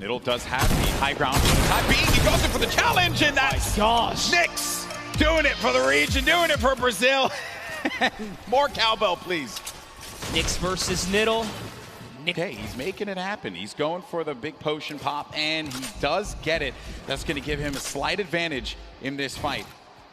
Middle does have the high ground for the time being. He goes in for the challenge, and that's Nyx doing it for the region, doing it for Brazil. More cowbell, please. Nyx versus Niddle. Okay, he's making it happen. He's going for the big potion pop, and he does get it. That's going to give him a slight advantage in this fight.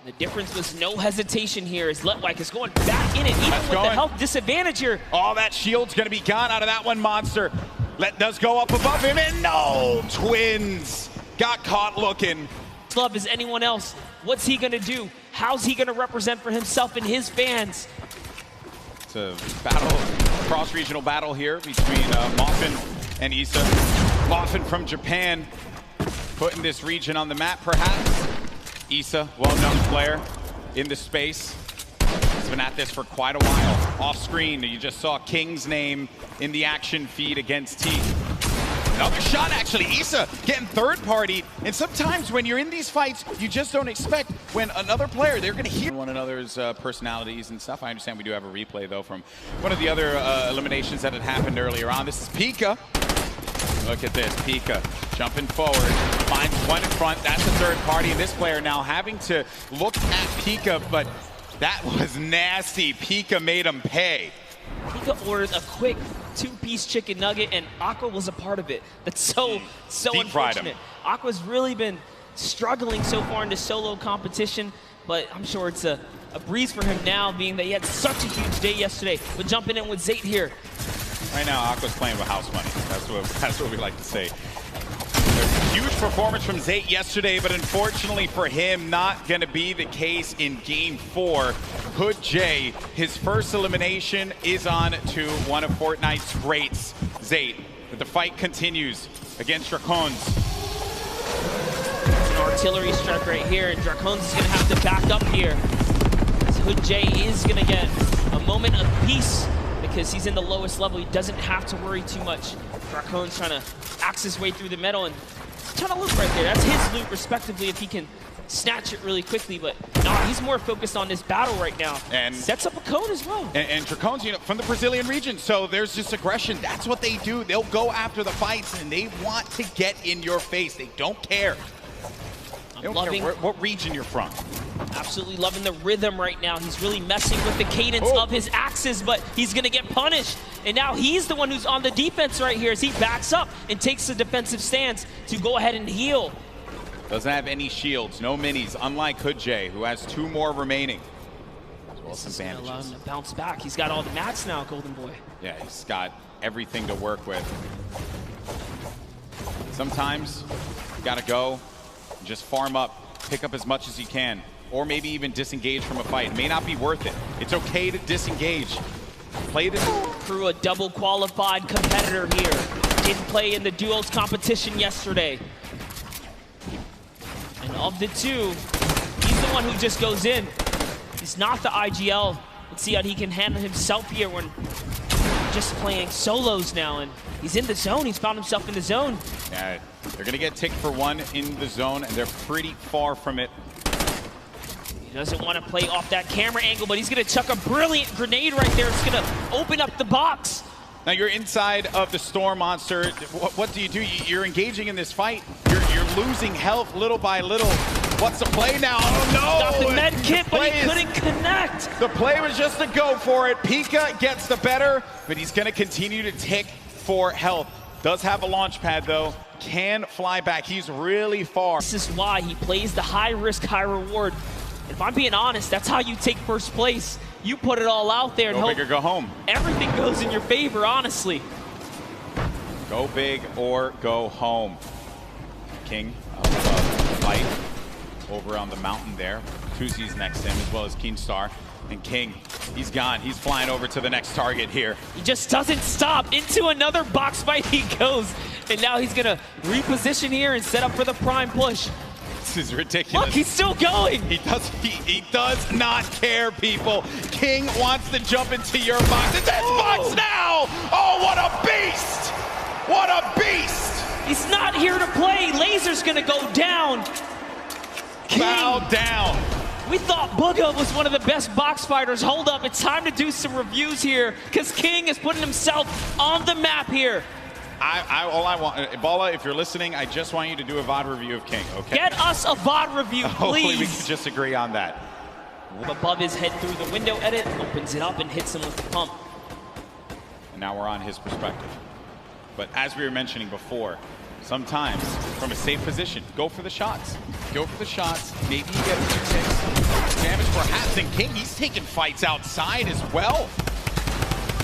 The difference was no hesitation here as Letwike is going back in it, even with the health disadvantage here. Oh, that shield's going to be gone out of that one monster. Let does go up above him, and no! Twins got caught looking. Love as anyone else. What's he going to do? How's he going to represent for himself and his fans? It's a battle, cross-regional battle here between Moffin and Issa. Moffin from Japan putting this region on the map, perhaps. Issa, well-known player in the space. He's been at this for quite a while. Off screen, you just saw King's name in the action feed against T. Another shot, actually. Issa getting third-party. And sometimes when you're in these fights, you just don't expect when another player, they're going to hear one another's personalities and stuff. I understand we do have a replay, though, from one of the other eliminations that had happened earlier on. This is Pika. Look at this, Pika jumping forward, finds one in front. That's the third party, and this player now having to look at Pika, but that was nasty. Pika made him pay. Pika ordered a quick two-piece chicken nugget, and Aqua was a part of it. That's so unfortunate. Aqua's really been struggling so far in this solo competition, but I'm sure it's a breeze for him now, being that he had such a huge day yesterday. But jumping in with Zayt here. Right now, Aqua's playing with house money. That's what we like to say. A huge performance from Zayt yesterday, but unfortunately for him, not going to be the case in Game 4. Hood J, his first elimination is on to one of Fortnite's greats, Zayt. But the fight continues against Dracones. It's an artillery strike right here, and Dracones is going to have to back up here. So Hood J is going to get a moment of peace because he's in the lowest level. He doesn't have to worry too much. Dracone's trying to axe his way through the middle, and he's trying to loot right there. That's his loot, respectively, if he can snatch it really quickly. But no, he's more focused on this battle right now. And sets up a cone as well. And Dracones, you know, from the Brazilian region, so there's just aggression. That's what they do. They'll go after the fights, and they want to get in your face. They don't care. They don't care what region you're from. Absolutely loving the rhythm right now. He's really messing with the cadence of his axes, but he's going to get punished. And now he's the one who's on the defense right here as he backs up and takes the defensive stance to go ahead and heal. Doesn't have any shields, no minis, unlike Hood J, who has 2 more remaining. As well as some bandages. Allow him to bounce back. He's got all the mats now, Golden Boy. Yeah, he's got everything to work with. Sometimes you got to go and just farm up, pick up as much as you can. Or maybe even disengage from a fight. It may not be worth it. It's okay to disengage. Play this. Crew, a double qualified competitor here. Didn't play in the duels competition yesterday. And of the two, he's the one who just goes in. He's not the IGL. Let's see how he can handle himself here when just playing solos now. And he's in the zone. He's found himself in the zone. Yeah, they're gonna get ticked for 1 in the zone, and they're pretty far from it. He doesn't want to play off that camera angle, but he's going to chuck a brilliant grenade right there. It's going to open up the box. Now you're inside of the Storm Monster. What do? You're engaging in this fight. You're losing health little by little. What's the play now? Oh no! Got the med kit, but he couldn't connect. The play was just to go for it. Pika gets the better, but he's going to continue to tick for health. Does have a launch pad though. Can fly back. He's really far. This is why he plays the high risk, high reward. If I'm being honest, that's how you take first place. You put it all out there and go big or go home. Everything goes in your favor, honestly. Go big or go home. King of fight over on the mountain there. Tuzi's next to him, as well as Keenstar. And King, he's gone. He's flying over to the next target here. He just doesn't stop. Into another box fight he goes. And now he's going to reposition here and set up for the prime push. This is ridiculous. Look, he's still going. He does not care, people. King wants to jump into your box. It's his box now! Oh, what a beast! What a beast! He's not here to play. Laser's gonna go down. Bow down. We thought Bugha was one of the best box fighters. Hold up, it's time to do some reviews here because King is putting himself on the map here. All I want, Bugha, if you're listening, I just want you to do a VOD review of King, okay? Get us a VOD review, please. Hopefully we can just agree on that. Above his head through the window edit, opens it up and hits him with the pump. And now we're on his perspective. But as we were mentioning before, sometimes from a safe position, go for the shots. Go for the shots. Maybe you get a few ticks. Damage perhaps. And King, he's taking fights outside as well.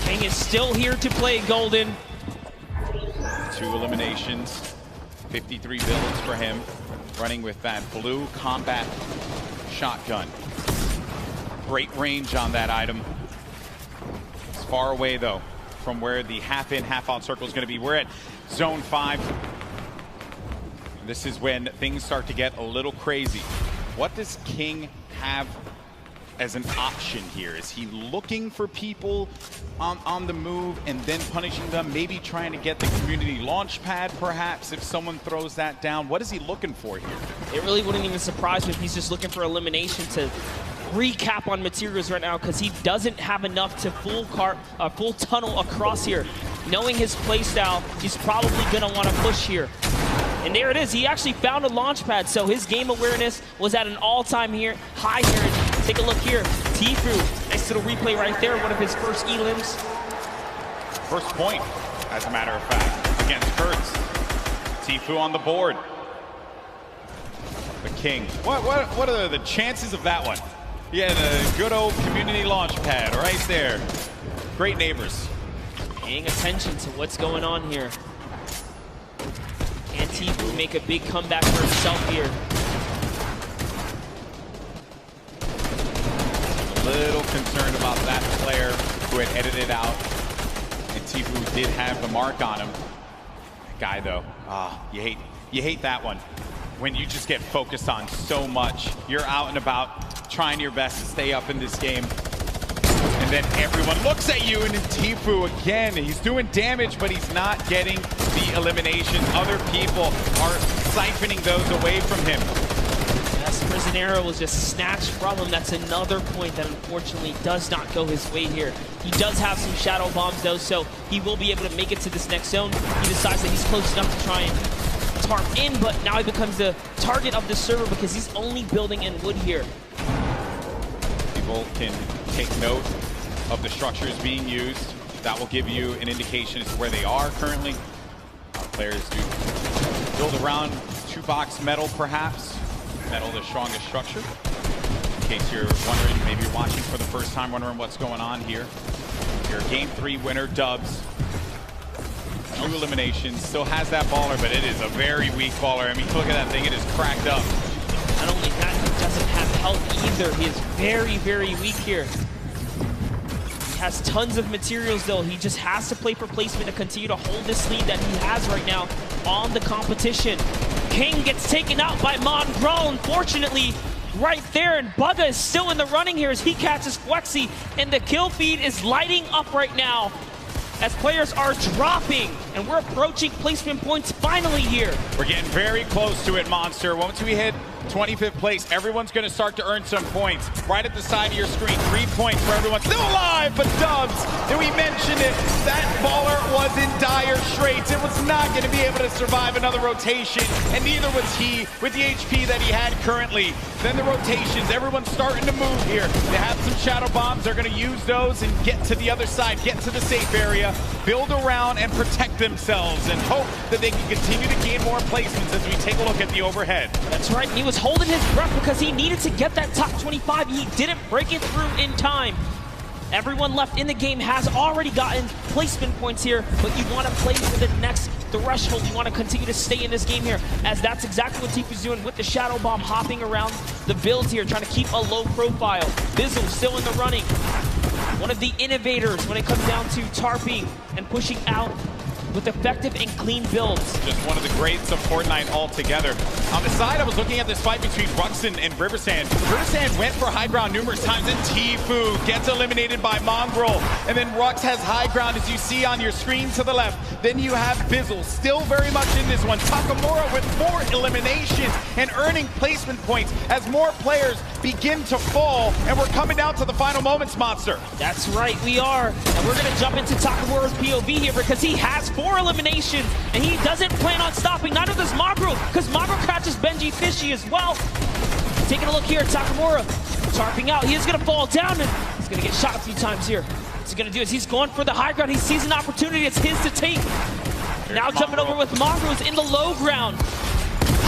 King is still here to play Golden. 2 eliminations. 53 builds for him. Running with that blue combat shotgun. Great range on that item. It's far away though from where the half in, half out circle is going to be. We're at zone 5. This is when things start to get a little crazy. What does King have as an option here? Is he looking for people on the move and then punishing them? Maybe trying to get the community launch pad perhaps if someone throws that down? What is he looking for here? It really wouldn't even surprise me if he's just looking for elimination to recap on materials right now, because he doesn't have enough to full tunnel across here. Knowing his playstyle, he's probably going to want to push here. And there it is. He actually found a launch pad, so his game awareness was at an all-time high here. And take a look here. Tfue, nice little replay right there. One of his first elims. First point, as a matter of fact, against Kurtz. Tfue on the board. The King. What are the chances of that one? Yeah, the good old community launch pad right there. Great neighbors. Paying attention to what's going on here. Can Tfue make a big comeback for himself here? A little concerned about that player who had edited out. And Tfue did have the mark on him. That guy though, you hate that one. When you just get focused on so much. You're out and about trying your best to stay up in this game. And then everyone looks at you, and Tfue again, he's doing damage, but he's not getting the eliminations. Other people are siphoning those away from him. Yes, Prisionero was just snatched from him. That's another point that unfortunately does not go his way here. He does have some shadow bombs though, so he will be able to make it to this next zone. He decides that he's close enough to try and tarp in, but now he becomes the target of the server because he's only building in wood here. People can take note of the structures being used. That will give you an indication as to where they are currently. Players do build around 2-box metal perhaps. Metal, the strongest structure. In case you're wondering, maybe you're watching for the first time, wondering what's going on here. Your game 3 winner, Dubs. 2 eliminations, still has that baller, but it is a very weak baller. I mean, look at that thing, it is cracked up. Not only that, he doesn't have health either. He is very, very weak here. He has tons of materials though. He just has to play for placement to continue to hold this lead that he has right now on the competition. King gets taken out by Mongraal, unfortunately, right there, and Bugha is still in the running here as he catches Flexi, and the kill feed is lighting up right now as players are dropping, and we're approaching placement points finally here. We're getting very close to it, Monster. Once we hit 25th place, everyone's going to start to earn some points. Right at the side of your screen, 3 points for everyone still alive, but Dubs, and we mentioned it, that baller was in dire straits. It was not going to be able to survive another rotation, and neither was he with the HP that he had currently. Then the rotations, everyone's starting to move here. They have some shadow bombs. They're going to use those and get to the other side, get to the safe area, build around and protect themselves, and hope that they can continue to gain more placements as we take a look at the overhead. That's right. He was holding his breath because he needed to get that top 25. He didn't break it through in time. Everyone left in the game has already gotten placement points here, but you want to play for the next threshold. You want to continue to stay in this game here, as that's exactly what Tfue's doing with the Shadow Bomb, hopping around the builds here, trying to keep a low profile. Bizzle still in the running. One of the innovators when it comes down to tarping and pushing out with effective and clean builds. Just one of the greats of Fortnite altogether. On the side, I was looking at this fight between Ruxin and Riversand. Riversand went for high ground numerous times, and Tfue gets eliminated by Mongraal. And then Rux has high ground, as you see on your screen to the left. Then you have Bizzle, still very much in this one. Takamura with more eliminations and earning placement points as more players begin to fall. And we're coming down to the final moments, Monster. That's right, we are. And we're going to jump into Takamura's POV here because he has 4 eliminations, and he doesn't plan on stopping. Neither does Mongraal, because Mongraal catches Benji Fishy as well. Taking a look here at Takamura, tarping out. He is going to fall down, and he's going to get shot a few times here. What's he going to do is he's going for the high ground. He sees an opportunity. It's his to take. Now jumping over with Mongraal, who's in the low ground.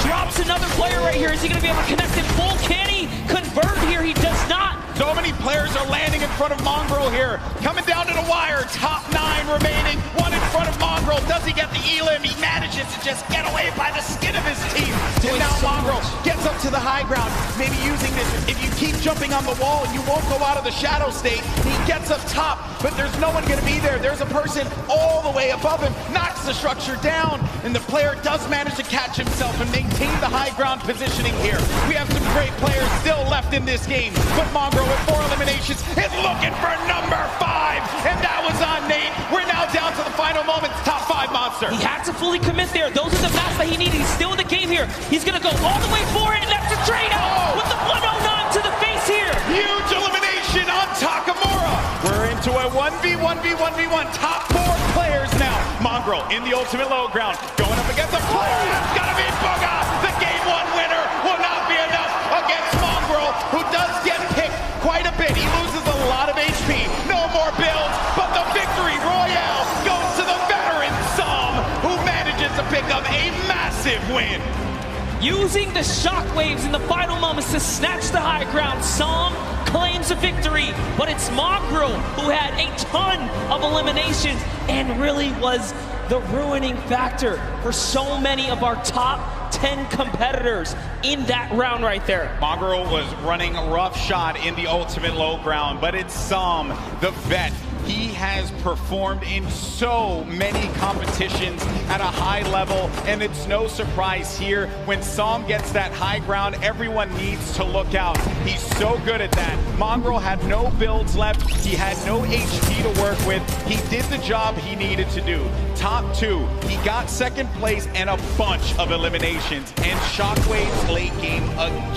Drops another player right here. Is he going to be able to connect in full? Can he convert here? He does not. So many players are landing in front of Mongraal here. Coming down to the wire. Top 9 remaining. 1 in front of Mongraal. Does he get the elim? He manages to just get away by the skin of his teeth. And now Mongraal gets up to the high ground. Maybe using this. If you keep jumping on the wall, you won't go out of the shadow state. He gets up top, but there's no one going to be there. There's a person all the way above him. Knocks the structure down. And the player does manage to catch himself and maintain the high ground positioning here. We have some great players still left in this game, but Mongraal with 4 eliminations is looking for number 5, and that was on Nate. We're now down to the final moments. Top 5 monster. He had to fully commit there. Those are the maps that he needed. He's still in the game here. He's going to go all the way for it, and that's a trade out with the 109 to the face here. Huge elimination on Takamura. We're into a 1v1v1v1. Top 4 players now. Mongraal in the ultimate low ground, going up against a player. It's got to be Bugha. The game 1 winner will not be enough against Mongraal, who does get picked quite a bit. He loses a lot of HP. No more builds, but the victory royale goes to the veteran Sam, who manages to pick up a massive win. Using the shockwaves in the final moments to snatch the high ground, Sam claims a victory, but it's Mongraal who had a ton of eliminations and really was the ruining factor for so many of our top 10 competitors in that round right there. Mongraal was running roughshod in the ultimate low ground, but it's Sam, the vet. He has performed in so many competitions at a high level, and it's no surprise here. When Sam gets that high ground, everyone needs to look out. He's so good at that. Mongraal had no builds left. He had no HP to work with. He did the job he needed to do. Top 2, he got 2nd place and a bunch of eliminations, and shockwaves late game again.